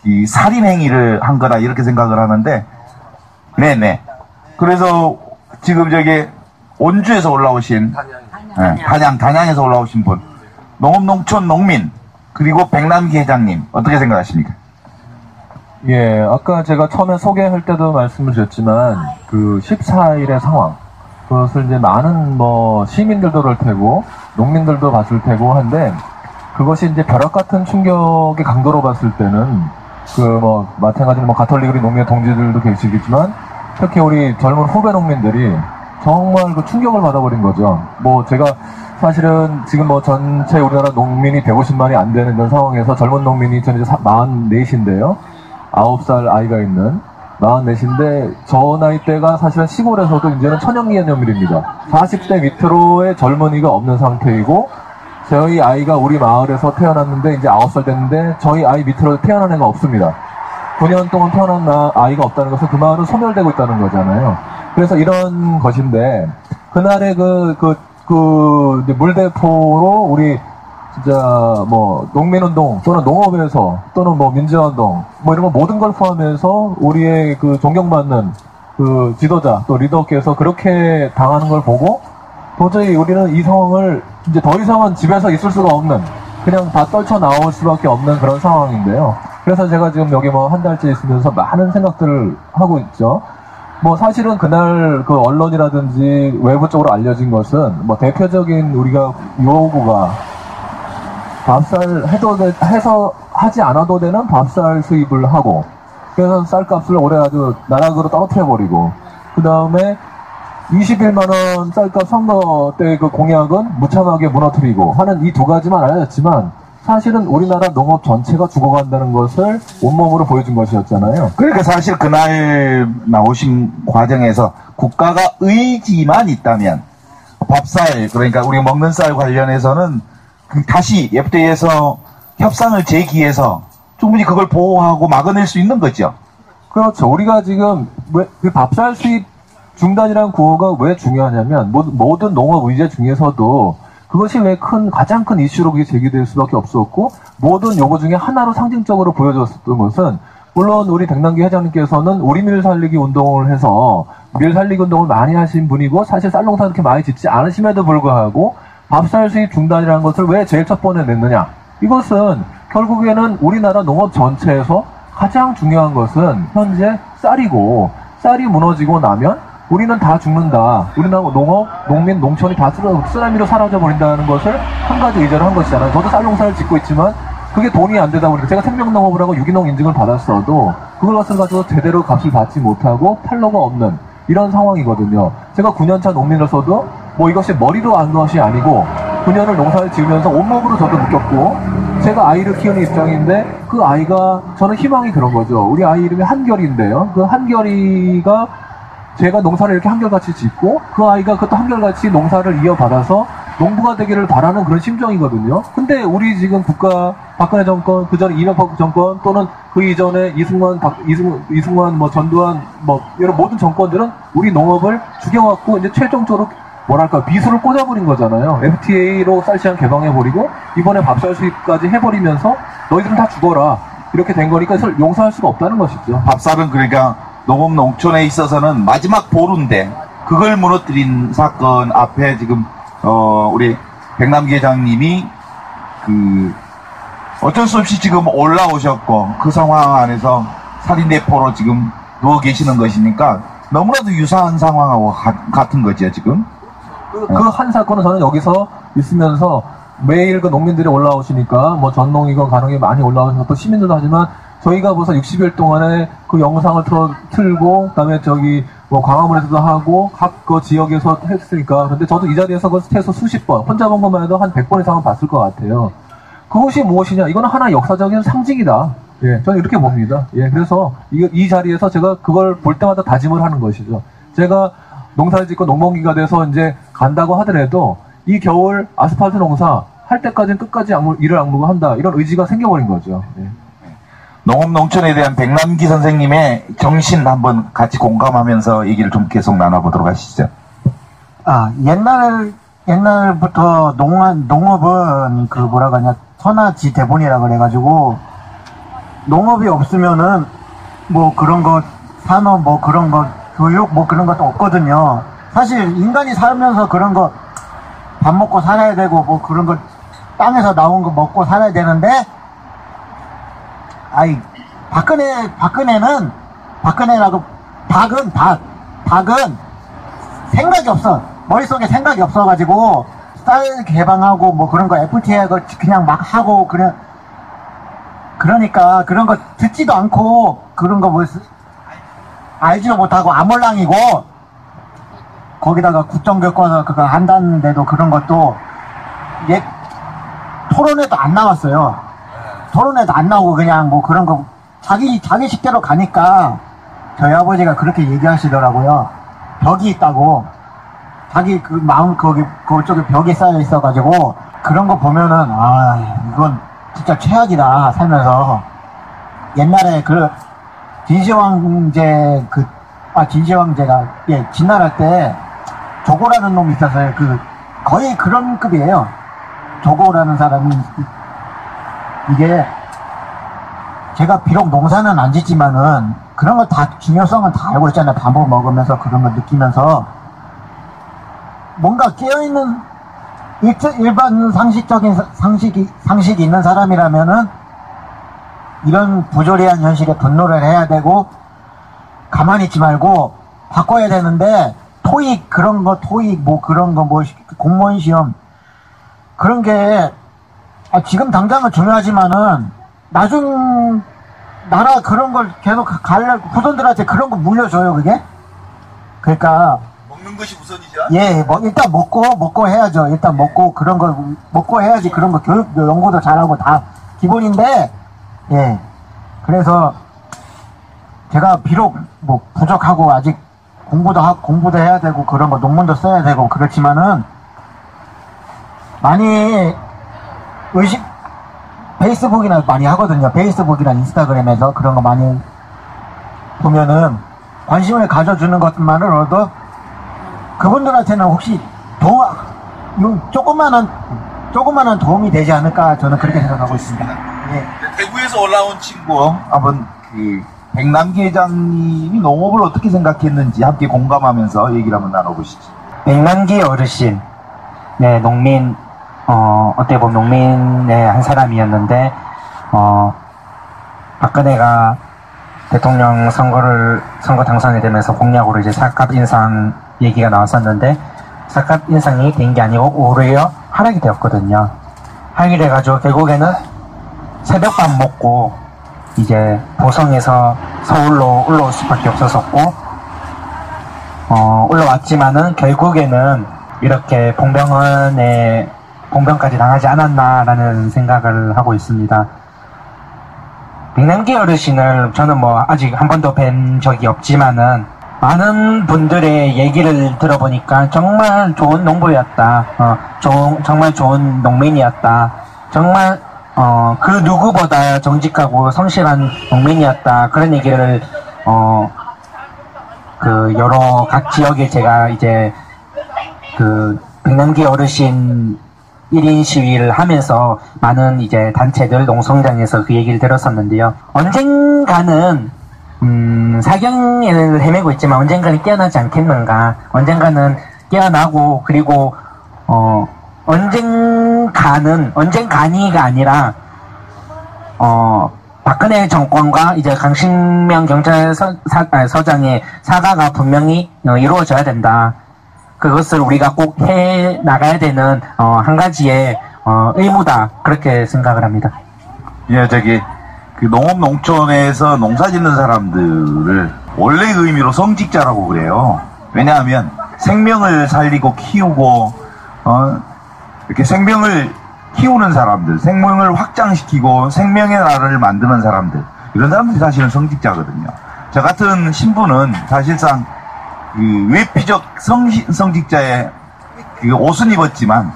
이 살인행위를 한 거다 이렇게 생각을 하는데, 네네. 그래서 지금 저기 온주에서 올라오신 단양에서 올라오신 분, 농업농촌 농민 그리고 백남기 회장님 어떻게 생각하십니까?
예, 아까 제가 처음에 소개할 때도 말씀을 드렸지만 그 14일의 상황, 그것을 이제 많은 시민들도 그럴 테고 농민들도 봤을 테고 한데, 그것이 이제 벼락 같은 충격의 강도로 봤을 때는 마찬가지로 가톨릭 우리 농민 동지들도 계시겠지만 특히 우리 젊은 후배 농민들이 정말 그 충격을 받아버린 거죠. 제가 사실은 지금 전체 우리나라 농민이 150만이 안 되는 그런 상황에서 젊은 농민이 저는 이제 44인데요. 9살 아이가 있는 44인데 저 나이대가 사실은 시골에서도 이제는 천연기념일입니다. 40대 밑으로의 젊은이가 없는 상태이고, 저희 아이가 우리 마을에서 태어났는데 이제 9살 됐는데 저희 아이 밑으로 태어난 애가 없습니다. 9년 동안 태어난 아이가 없다는 것은 그 마을은 소멸되고 있다는 거잖아요. 그래서 이런 것인데, 그날의 이제 물대포로 우리 진짜 농민운동 또는 농업에서 또는 민주화운동 이런 거 모든 걸 포함해서 우리의 그 존경받는 그 지도자 또 리더께서 그렇게 당하는 걸 보고 도저히 우리는 이 상황을 이제 더 이상은 집에서 있을 수가 없는, 그냥 다 떨쳐 나올 수밖에 없는 그런 상황인데요. 그래서 제가 지금 여기 한 달째 있으면서 많은 생각들을 하고 있죠. 사실은 그날 그 언론이라든지 외부 쪽으로 알려진 것은 대표적인 우리가 요구가 밥살 해서 하지 않아도 되는 밥살 수입을 하고, 그래서 쌀값을 올해 아주 나락으로 떨어뜨려버리고, 그 다음에 21만원 쌀값 선거 때 그 공약은 무참하게 무너뜨리고 하는 이 두 가지만 알려졌지만, 사실은 우리나라 농업 전체가 죽어간다는 것을 온몸으로 보여준 것이었잖아요.
그러니까 사실 그날 나오신 과정에서 국가가 의지만 있다면 밥살, 그러니까 우리 먹는 쌀 관련해서는 다시 FTA에서 협상을 제기해서 충분히 그걸 보호하고 막아낼 수 있는 거죠.
그렇죠. 우리가 지금 그 밥살 수입 중단이라는 구호가 왜 중요하냐면, 모든 농업 의제 중에서도 그것이 왜 가장 큰 이슈로 그게 제기될 수밖에 없었고, 모든 요구 중에 하나로 상징적으로 보여줬었던 것은, 물론 우리 백남기 회장님께서는 우리 밀 살리기 운동을 해서 밀 살리기 운동을 많이 하신 분이고, 사실 쌀농사 그렇게 많이 짓지 않으심에도 불구하고 밥살 수입 중단이라는 것을 왜 제일 첫 번에 냈느냐. 이것은 결국에는 우리나라 농업 전체에서 가장 중요한 것은 현재 쌀이고, 쌀이 무너지고 나면 우리는 다 죽는다. 우리나라 농업, 농민, 농촌이 다 쓰나미로 사라져버린다는 것을 한 가지 의제로 한 것이잖아요. 저도 쌀농사를 짓고 있지만 그게 돈이 안 되다 보니까 제가 생명농업을 하고 유기농 인증을 받았어도 그것을 가지고 제대로 값을 받지 못하고 팔로가 없는 이런 상황이거든요. 제가 9년차 농민으로서도 이것이 머리로 한 것이 아니고 9년을 농사를 지으면서 온몸으로 저도 느꼈고, 제가 아이를 키우는 입장인데 그 아이가, 저는 희망이 그런 거죠. 우리 아이 이름이 한결이인데요. 그 한결이가 제가 농사를 이렇게 한결같이 짓고 그 아이가 그것도 한결같이 농사를 이어받아서 농부가 되기를 바라는 그런 심정이거든요. 근데 우리 지금 국가, 박근혜 정권, 그 전에 이명박 정권 또는 그 이전에 이승만, 전두환, 이런 모든 정권들은 우리 농업을 죽여갖고 이제 최종적으로 미수를 꽂아버린 거잖아요. FTA로 쌀시장 개방해버리고 이번에 밥살 수입까지 해버리면서 너희들은 다 죽어라. 이렇게 된 거니까 그래서 용서할 수가 없다는 것이죠.
밥살은 그러니까 농업 농촌에 있어서는 마지막 보루인데 그걸 무너뜨린 사건 앞에 지금 우리 백남기 회장님이 어쩔 수 없이 지금 올라오셨고 그 상황 안에서 살인대포로 지금 누워 계시는 것이니까 너무나도 유사한 상황하고 같은 거죠 지금.
그 한 사건은 저는 여기서 있으면서 매일 그 농민들이 올라오시니까 뭐 전농이건 간혹이 많이 올라오셔서 또 시민들도 하지만 저희가 벌써 60일 동안에 그 영상을 틀고 그다음에 저기 뭐 광화문에서도 하고 각 그 지역에서 했으니까 근데 저도 이 자리에서 그 해서 수십 번 혼자 본 것만 해도 한 100번 이상은 봤을 것 같아요. 그것이 무엇이냐? 이거는 하나의 역사적인 상징이다. 예, 저는 이렇게 봅니다. 예, 그래서 이 자리에서 제가 그걸 볼 때마다 다짐을 하는 것이죠. 제가 농사를 짓고 농번기가 돼서 이제 간다고 하더라도 이 겨울 아스팔트 농사 할 때까지는 끝까지 일을 악물고 한다. 이런 의지가 생겨버린 거죠. 예.
농업 농촌에 대한 백남기 선생님의 정신 한번 같이 공감하면서 얘기를 좀 계속 나눠보도록 하시죠.
옛날부터 농업은 그 뭐라 하냐 선화지 대본이라 그래가지고 농업이 없으면은 뭐 그런 거 산업 뭐 그런 거 교육 뭐 그런 것도 없거든요. 사실 인간이 살면서 그런 거 밥 먹고 살아야 되고 뭐 그런 거 땅에서 나온 거 먹고 살아야 되는데 박근혜라고 닭은 생각이 없어. 머릿속에 생각이 없어가지고 쌀 개방하고 뭐 그런 거 FTA하고 그냥 막 하고 그러니까 그런 거 듣지도 않고 그런 거 뭐 알지도 못하고 아몰랑이고 거기다가 국정교과서 그거 한다는데도 그런 것도 토론회도 안 나왔어요. 토론회도 안 나오고 그냥 뭐 그런 거 자기 식대로 가니까 저희 아버지가 그렇게 얘기하시더라고요. 벽이 있다고. 자기 그 마음 그쪽에 벽이 쌓여 있어가지고 그런 거 보면은 이건 진짜 최악이다 살면서. 옛날에 진시황제가 진나라 때 조고라는 놈이 있었어요. 거의 그런 급이에요. 조고라는 사람이 이게 제가 비록 농사는 안 짓지만은 그런 거 다 중요성은 다 알고 있잖아요. 밥을 먹으면서 그런 거 느끼면서 뭔가 깨어있는 일반 상식적인 상식이 있는 사람이라면은 이런 부조리한 현실에 분노를 해야 되고 가만히 있지 말고 바꿔야 되는데 토익 뭐 그런 거 뭐 공무원 시험 그런 게 지금 당장은 중요하지만은 나중 나라 그런 걸 계속 후손들한테 그런 거 물려줘요 그게. 그러니까
먹는 것이 우선이죠.
예, 일단 먹고 해야죠. 일단 먹고 그런 걸 먹고 해야지. 그런 거 교육 연구도 잘하고 다 기본인데 예. 그래서 제가 비록 뭐 부족하고 아직 공부도 해야 되고 그런 거 논문도 써야 되고 그렇지만은 많이 페이스북이나 많이 하거든요. 페이스북이나 인스타그램에서 그런 거 많이 보면은 관심을 가져주는 것만으로도 그분들한테는 혹시 조그마한 도움이 되지 않을까 저는 그렇게 생각하고 있습니다. 예.
대구에서 올라온 친구 한번 백남기 회장님이 농업을 어떻게 생각했는지 함께 공감하면서 얘기를 한번 나눠보시죠.
백남기 어르신, 네, 농민, 어떻게 보면 농민의 한 사람이었는데, 박근혜가 대통령 선거 당선이 되면서 공약으로 이제 삭갑 인상 얘기가 나왔었는데, 삭갑 인상이 된 게 아니고 오히려 하락이 되었거든요. 하락이 돼가지고 결국에는 새벽밥 먹고 이제 보성에서 서울로 올라올 수밖에 없었었고, 올라왔지만은 결국에는 이렇게 봉변까지 당하지 않았나라는 생각을 하고 있습니다. 백남기 어르신을 저는 뭐 아직 한 번도 뵌 적이 없지만은 많은 분들의 얘기를 들어보니까 정말 좋은 농부였다. 정말 좋은 농민이었다. 정말 그 누구보다 정직하고 성실한 농민이었다. 그런 얘기를 여러 각 지역에 제가 이제 백남기 어르신 1인 시위를 하면서 많은 이제 단체들 농성장에서 그 얘기를 들었었는데요. 언젠가는 사경을 헤매고 있지만 언젠가는 깨어나지 않겠는가. 언젠가는 깨어나고, 그리고 언젠가니가 아니라 박근혜 정권과 이제 강신명 경찰서장의 사과가 분명히 이루어져야 된다. 그것을 우리가 꼭 해 나가야 되는 한 가지의 의무다. 그렇게 생각을 합니다.
예, 그 농업 농촌에서 농사 짓는 사람들을 원래 그 의미로 성직자라고 그래요. 왜냐하면 생명을 살리고 키우고 이렇게 생명을 키우는 사람들, 생명을 확장시키고 생명의 나라를 만드는 사람들, 이런 사람들이 사실은 성직자거든요. 저 같은 신분은 사실상 그 외피적 성직자의 그 옷은 입었지만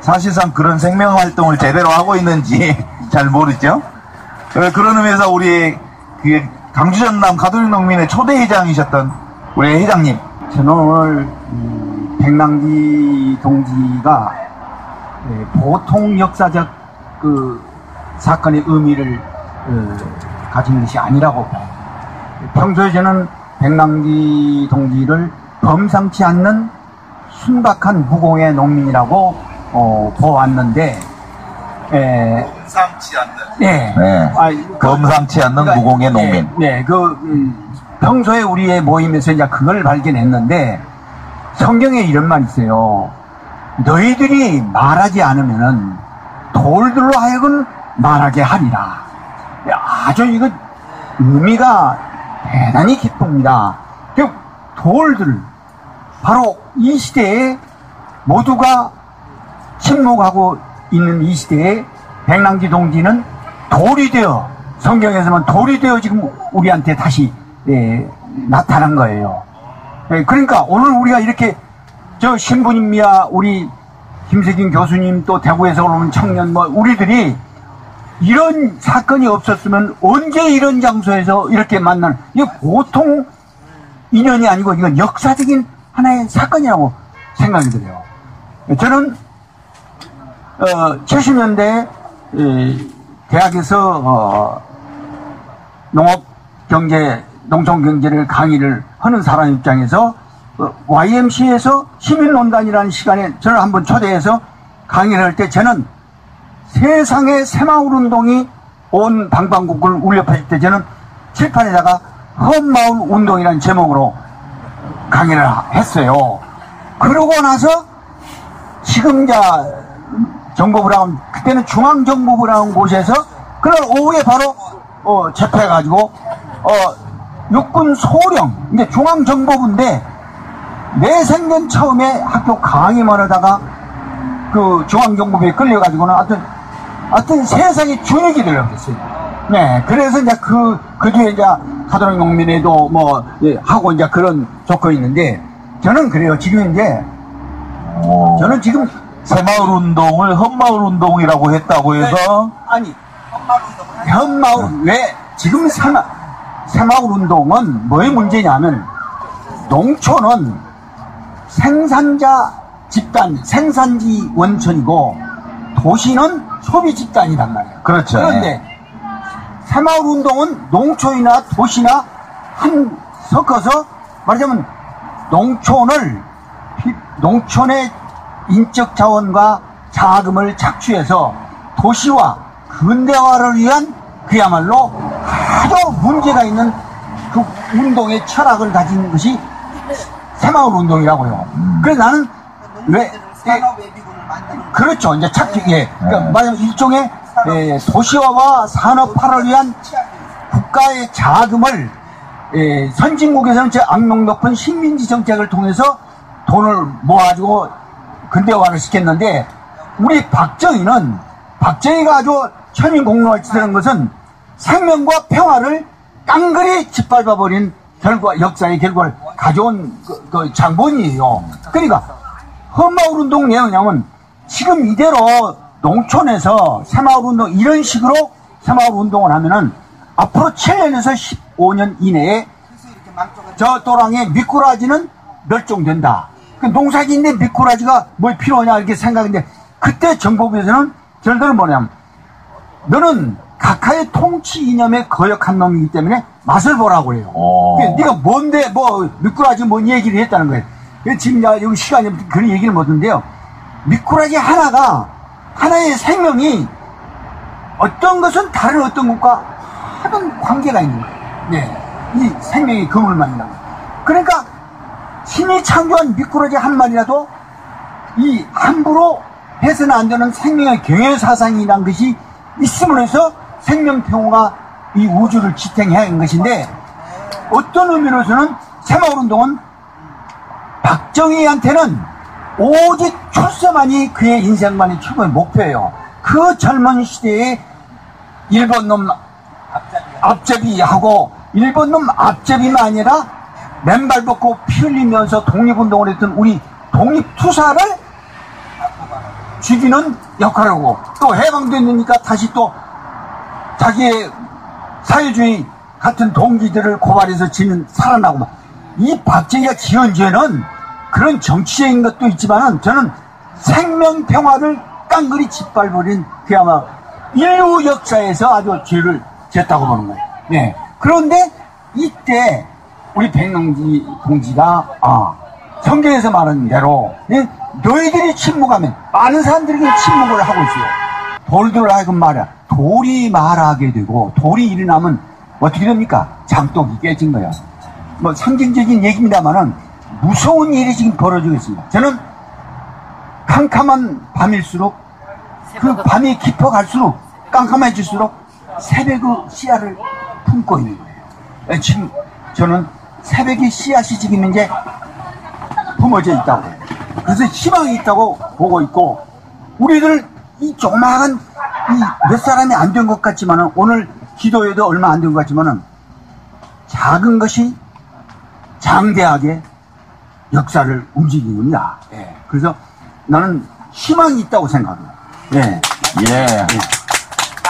사실상 그런 생명 활동을 제대로 하고 있는지 잘 모르죠. 그런 의미에서 우리 그 강주 전남 가톨릭 농민의 초대 회장이셨던 우리 회장님,
저는 오늘 백남기 동지가 보통 역사적 그 사건의 의미를 가진 것이 아니라고 봐요. 평소에 저는 백남기 동지를 범상치 않는 순박한 무공의 농민이라고 보았는데,
범상치 않는,
네,
범상치 않는 무공의 농민.
네, 평소에 우리의 모임에서 이제 그걸 발견했는데, 성경에 이런 말이 있어요. 너희들이 말하지 않으면은 돌들로 하여금 말하게 하리라. 아주 이거 의미가 대단히 기쁩니다. 돌들, 바로 이 시대에 모두가 침묵하고 있는 이 시대에 백남기 동지는 돌이 되어, 성경에서는 돌이 되어 지금 우리한테 다시 나타난 거예요. 그러니까 오늘 우리가 이렇게 저 신부님이야, 우리 김세진 교수님, 또 대구에서 오는 청년, 우리들이 이런 사건이 없었으면 언제 이런 장소에서 이렇게 만나는, 이게 보통 인연이 아니고 이건 역사적인 하나의 사건이라고 생각이 들어요. 저는 70년대 대학에서 농촌 경제를 강의를 하는 사람 입장에서 YMCA에서 시민논단이라는 시간에 저를 한번 초대해서 강의를 할 때, 저는 세상의 새마을운동이 온 방방곡곡을 울려 퍼질 때 저는 칠판에다가 험마을운동이라는 제목으로 강의를 했어요. 그러고 나서 지금 정보부라는, 그때는 중앙정보부라는 곳에서 그날 오후에 바로 접해가지고 육군 소령, 이제 중앙정보부인데 내 생전 처음에 학교 강의만 하다가 그 중앙정보부에 끌려가지고는 하여튼 세상이 주눅이 들어버렸어요. 네, 그래서 이제 그 뒤에 이제 가톨릭 농민회도 하고 이제 그런 조건이 있는데, 저는 그래요. 지금 이제 저는 지금
새마을 운동을 험마을 운동이라고 했다고 해서,
아니, 험마을, 왜 지금 새마을 운동은 뭐의 문제냐면, 농촌은 생산자 집단, 생산지 원천이고 도시는 소비 집단이란 말이에요.
그렇죠.
그런데 새마을 운동은 농촌이나 도시나 섞어서 말하자면 농촌의 인적 자원과 자금을 착취해서 도시와 근대화를 위한 그야말로 아주 문제가 있는 그 운동의 철학을 가진 것이 새마을 운동이라고요. 그래서 나는 그렇죠. 이제 그러니까 말하자면 일종의 도시화와 산업화를 위한 국가의 자금을 선진국에서는 저 악명 높은 식민지 정책을 통해서 돈을 모아가지고 근대화를 시켰는데, 우리 박정희가 아주 천인공노할 짓을 한 것은 생명과 평화를 깡그리 짓밟아버린 역사의 결과를 가져온 그 장본이에요. 그러니까 험마을 운동 내용이냐면, 지금 이대로 농촌에서 새마을 운동 이런 식으로 새마을 운동을 하면은 앞으로 7년에서 15년 이내에 저 또랑의 미꾸라지는 멸종된다. 그 농사지인데 미꾸라지가 뭘 필요하냐 이렇게 생각했는데, 그때 정보부에서는 저희들은 뭐냐면, 너는 각하의 통치 이념에 거역한 놈이기 때문에 맛을 보라고 그래요. 네가 뭔데 뭐 미꾸라지 뭔 얘기를 했다는 거예요. 지금 여기 시간이 없어서 그런 얘기를 못하는데요. 미꾸라지 하나의 생명이 어떤 것은 다른 어떤 것과 하던 관계가 있는 거예요. 네, 이 생명의 그물만이라는 거예요. 그러니까 신이 창조한 미꾸라지 한 마리라도 이 함부로 해서는 안 되는 생명의 경외사상이라는 것이 있음으로 해서 생명평화가 이 우주를 지탱해야 하는 것인데, 어떤 의미로서는 새마을운동은 박정희한테는 오직 출세만이 그의 인생만의 최고의 목표예요. 그 젊은 시대에 일본놈 앞제비하고 일본놈 앞제비만 아니라 맨발 벗고 피 흘리면서 독립운동을 했던 우리 독립투사를 죽이는 역할을 하고, 또 해방됐으니까 다시 또 자기의 사회주의 같은 동기들을 고발해서 지는 살아나고 막. 이 박정희가 지은 죄는 그런 정치적인 것도 있지만 저는 생명평화를 깡그리 짓밟아버린 그야말로 인류 역사에서 아주 죄를 지었다고 보는 거예요. 네. 그런데 이때 우리 백남기 동지가 성경에서 말하는 대로 너희들이 침묵하면 많은 사람들이 침묵을 하고 있어요. 돌들 하여금 말이야. 돌이 말하게 되고 돌이 일어나면 어떻게 됩니까? 장독이 깨진 거야. 뭐 상징적인 얘기입니다만은 무서운 일이 지금 벌어지고 있습니다. 저는 캄캄한 밤일수록 그 밤이 깊어갈수록 깜깜해질수록 새벽의 씨앗을 품고 있는 거예요. 지금 저는 새벽의 씨앗이 지금 이제 품어져 있다고 해요. 그래서 희망이 있다고 보고 있고, 우리들 이 조그마한 이 몇 사람이 안 된 것 같지만은, 오늘 기도에도 얼마 안 된 것 같지만은 작은 것이 장대하게 역사를 움직이는 겁니다. 예. 그래서 나는 희망이 있다고 생각합니다. 예.
예.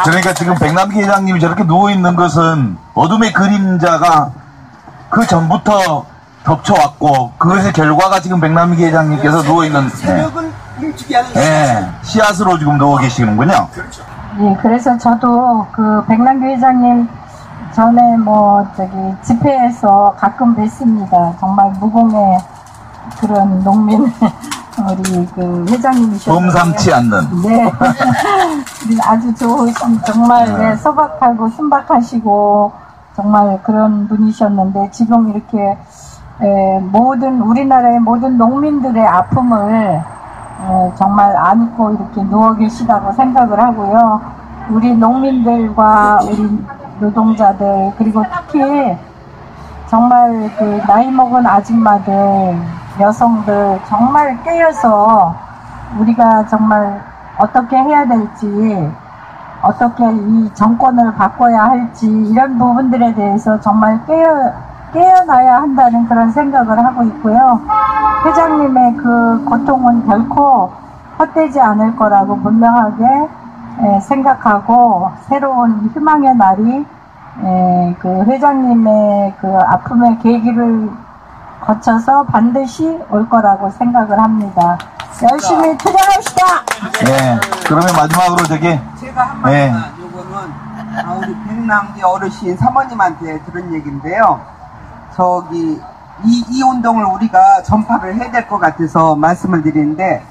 그러니까 지금 백남기 회장님이 저렇게 누워있는 것은 어둠의 그림자가 그 전부터 덮쳐왔고, 그것의 결과가 지금 백남기 회장님께서 누워있는
새벽을 일찍 하는
씨앗으로 지금 누워 계시는군요.
예, 그래서 저도 그 백남기 회장님 전에 집회에서 가끔 뵀습니다. 정말 무공의 그런 농민 우리 그 회장님이셨는데,
범상치 않는.
네. 아주 좋으신, 정말 소박하고 순박하시고 정말 그런 분이셨는데, 지금 이렇게 모든 우리나라의 모든 농민들의 아픔을 정말 안고 이렇게 누워 계시다고 생각을 하고요. 우리 농민들과 우리 노동자들, 그리고 특히 정말 그 나이 먹은 아줌마들, 여성들 정말 깨어서 우리가 정말 어떻게 해야 될지, 어떻게 이 정권을 바꿔야 할지, 이런 부분들에 대해서 정말 깨어나야 한다는 그런 생각을 하고 있고요. 회장님의 그 고통은 결코 헛되지 않을 거라고 분명하게 생각하고, 새로운 희망의 날이 그 회장님의 그 아픔의 계기를 거쳐서 반드시 올 거라고 생각을 합니다. 열심히 투쟁합시다.
네. 그러면 마지막으로
제가 한마디만, 요거는 우리 백남기 어르신 사모님한테 들은 얘기인데요. 이 운동을 우리가 전파를 해야 될 것 같아서 말씀을 드리는데,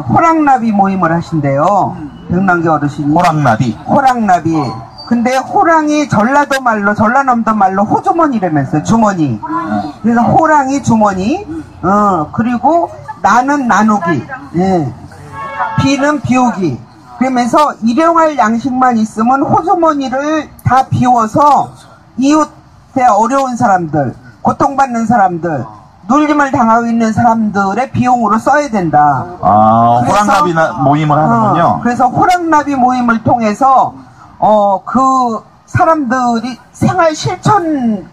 호랑나비 모임을 하신대요. 백남기 어르신이. 호랑나비. 근데 호랑이 전라남도 말로 호주머니라면서요. 주머니. 그래서 호랑이 주머니. 그리고 나는 나누기. 비는 비우기. 그러면서 일용할 양식만 있으면 호주머니를 다 비워서 이웃에 어려운 사람들, 고통받는 사람들, 눌림을 당하고 있는 사람들의 비용으로 써야 된다.
호랑나비 모임을 하는군요.
그래서 호랑나비 모임을 통해서 그 사람들이 생활 실천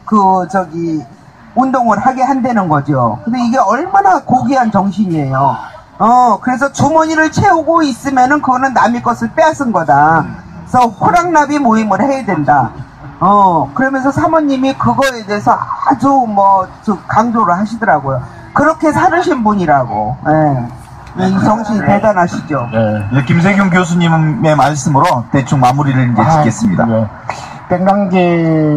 운동을 하게 한다는 거죠. 근데 이게 얼마나 고귀한 정신이에요. 그래서 주머니를 채우고 있으면은 그거는 남의 것을 빼앗은 거다. 그래서 호랑나비 모임을 해야 된다. 그러면서 사모님이 그거에 대해서 아주 강조를 하시더라고요. 그렇게 살으신 분이라고. 예. 이성 씨 대단하시죠?
이제 김세균 교수님의 말씀으로 대충 마무리를 이제 짓겠습니다.
백남기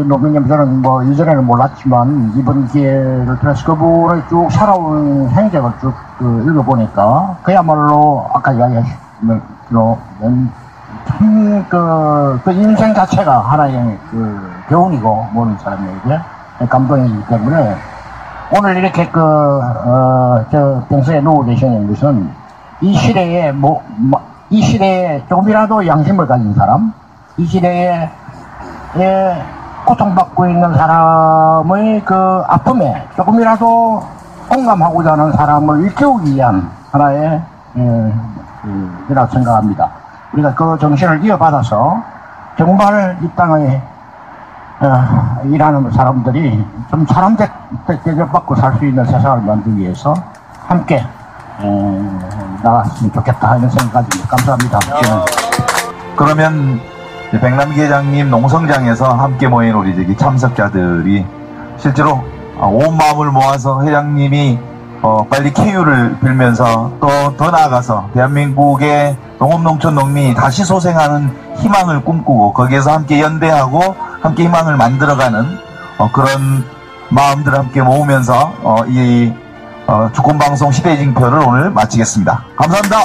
노무님 저는 뭐 이전에는 몰랐지만 이번 기회를 통해서 그분의 쭉 살아온 행적을 쭉 읽어보니까 그야말로 아까 이야기하신 그 인생 자체가 하나의 교훈이고 모르는 사람에게 감동이기 때문에 오늘 이렇게 저 병석에 누워 계시는 것은 이 시대에 이 시대에 조금이라도 양심을 가진 사람, 이 시대에 고통받고 있는 사람의 그 아픔에 조금이라도 공감하고자 하는 사람을 일깨우기 위한 하나의 이라고 생각합니다. 우리가 그 정신을 이어받아서 정말 이 땅에 일하는 사람들이 좀 사람들 대접받고 살 수 있는 세상을 만들기 위해서 함께 나갔으면 좋겠다 하는 생각입니다. 감사합니다.
그러면 백남기 회장님 농성장에서 함께 모인 우리 저기 참석자들이 실제로 온 마음을 모아서 회장님이 빨리 쾌유를 빌면서 또 더 나아가서 대한민국의 농업농촌 농민이 다시 소생하는 희망을 꿈꾸고 거기에서 함께 연대하고 함께 희망을 만들어가는 그런 마음들을 함께 모으면서 이 주권방송 시대징표를 오늘 마치겠습니다. 감사합니다.